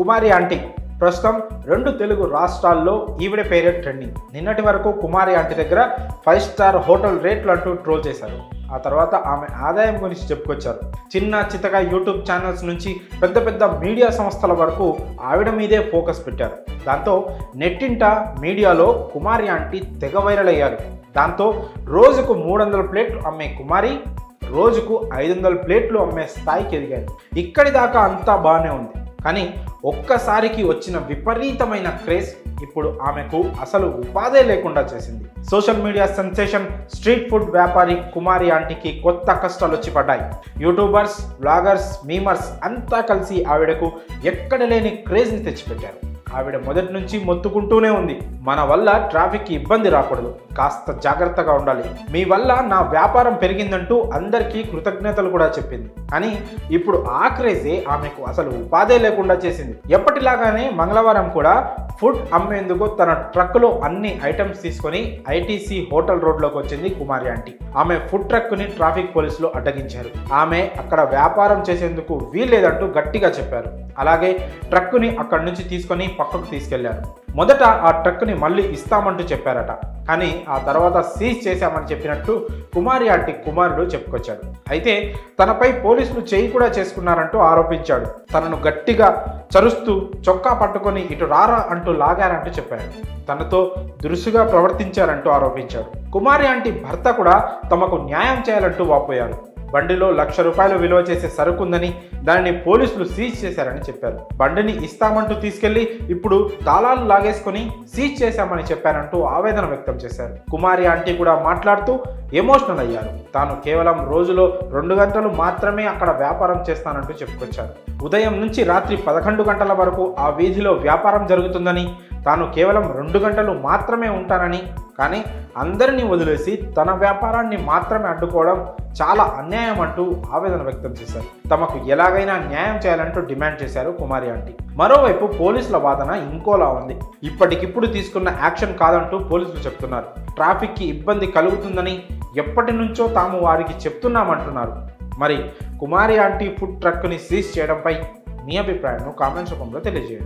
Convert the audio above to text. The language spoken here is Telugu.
కుమారి ఆంటీ ప్రస్తుతం 2 తెలుగు రాష్ట్రాల్లో ఈవిడ పేరే ట్రెండింగ్. నిన్నటి వరకు కుమారి ఆంటీ దగ్గర 5 స్టార్ హోటల్ రేట్లు అంటూ ట్రోల్ చేశారు. ఆ తర్వాత ఆమె ఆదాయం గురించి చెప్పుకొచ్చారు. చిన్న చితక యూట్యూబ్ ఛానల్స్ నుంచి పెద్ద పెద్ద మీడియా సంస్థల వరకు ఆవిడ మీదే ఫోకస్ పెట్టారు. దాంతో నెట్టింట మీడియాలో కుమారి ఆంటీ తెగ వైరల్ అయ్యారు. దాంతో రోజుకు 300 ప్లేట్లు అమ్మే కుమారి రోజుకు 500 ప్లేట్లు అమ్మే స్థాయికి ఎదిగారు. ఇక్కడి దాకా అంతా బాగానే ఉంది. కానీ ఒక్కసారికి వచ్చిన విపరీతమైన క్రేజ్ ఇప్పుడు ఆమెకు అసలు ఉపాధే లేకుండా చేసింది. Social media sensation street food వ్యాపారి కుమారి ఆంటీకి కొత్త కష్టాలు వచ్చి పడ్డాయి. యూట్యూబర్స్, బ్లాగర్స్, మీమర్స్ అంతా కలిసి ఆవిడకు ఎక్కడ లేని క్రేజ్ని తెచ్చిపెట్టారు. ఆవిడ మొదటి నుంచి మొత్తుకుంటూనే ఉంది, మన వల్ల ట్రాఫిక్కి ఇబ్బంది రాకూడదు, కాస్త జాగ్రత్తగా ఉండాలి, మీ వల్ల నా వ్యాపారం పెరిగిందంటూ అందరికీ కృతజ్ఞతలు కూడా చెప్పింది. కానీ ఇప్పుడు ఆ క్రేజే ఆమెకు అసలు ఉపాధే లేకుండా చేసింది. ఎప్పటిలాగానే మంగళవారం కూడా ఫుడ్ అమ్మేందుకు తన ట్రక్కులో అన్ని ఐటమ్స్ తీసుకొని ఐటీసీ హోటల్ రోడ్లోకి వచ్చింది కుమారి ఆంటీ. ఆమె ఫుడ్ ట్రక్ని ట్రాఫిక్ పోలీసులు అడ్డగించారు. ఆమె అక్కడ వ్యాపారం చేసేందుకు వీల్లేదంటూ గట్టిగా చెప్పారు. అలాగే ట్రక్కుని అక్కడి నుంచి తీసుకొని పక్కకు తీసుకెళ్లారు. మొదట ఆ ట్రక్ని మళ్ళీ ఇస్తామంటూ చెప్పారట. కానీ ఆ తర్వాత సీజ్ చేశామని చెప్పినట్టు కుమారి ఆంటీ కుమారుడు చెప్పుకొచ్చాడు. అయితే తనపై పోలీసులు చేయి కూడా చేసుకున్నారంటూ ఆరోపించాడు. తనను గట్టిగా చరుస్తూ చొక్కా పట్టుకొని ఇటు రారా అంటూ లాగారంటూ చెప్పాడు. తనతో దురుసుగా ప్రవర్తించారంటూ ఆరోపించాడు. కుమారి ఆంటీ భర్త కూడా తమకు న్యాయం చేయాలంటూ వాపోయారు. బండిలో ₹1,00,000 విలువ చేసే సరుకుందని దానిని పోలీసులు సీజ్ చేశారని చెప్పారు. బండిని ఇస్తామంటూ తీసుకెళ్లి ఇప్పుడు తాళాలు లాగేసుకొని సీజ్ చేశామని చెప్పారంటూ ఆవేదన వ్యక్తం చేశారు. కుమారి ఆంటీ కూడా మాట్లాడుతూ ఎమోషనల్ అయ్యారు. తాను కేవలం రోజులో 2 గంటలు మాత్రమే అక్కడ వ్యాపారం చేస్తానంటూ చెప్పుకొచ్చారు. ఉదయం నుంచి రాత్రి 11 గంటల వరకు ఆ వీధిలో వ్యాపారం జరుగుతుందని, తాను కేవలం 2 గంటలు మాత్రమే ఉంటానని, కానీ అందరినీ వదిలేసి తన వ్యాపారాన్ని మాత్రమే అడ్డుకోవడం చాలా అన్యాయం అంటూ ఆవేదన వ్యక్తం చేశారు. తమకు ఎలాగైనా న్యాయం చేయాలంటూ డిమాండ్ చేశారు కుమారి ఆంటీ. మరోవైపు పోలీసుల వాదన ఇంకోలా ఉంది. ఇప్పటికిప్పుడు తీసుకున్న యాక్షన్ కాదంటూ పోలీసులు చెప్తున్నారు. ట్రాఫిక్కి ఇబ్బంది కలుగుతుందని ఎప్పటి నుంచో తాము వారికి చెప్తున్నామంటున్నారు. మరి కుమారి ఆంటీ ఫుడ్ ట్రక్ని సీజ్ చేయడంపై మీ అభిప్రాయాన్ని కామెంట్స్ రూపంలో తెలియజేయండి.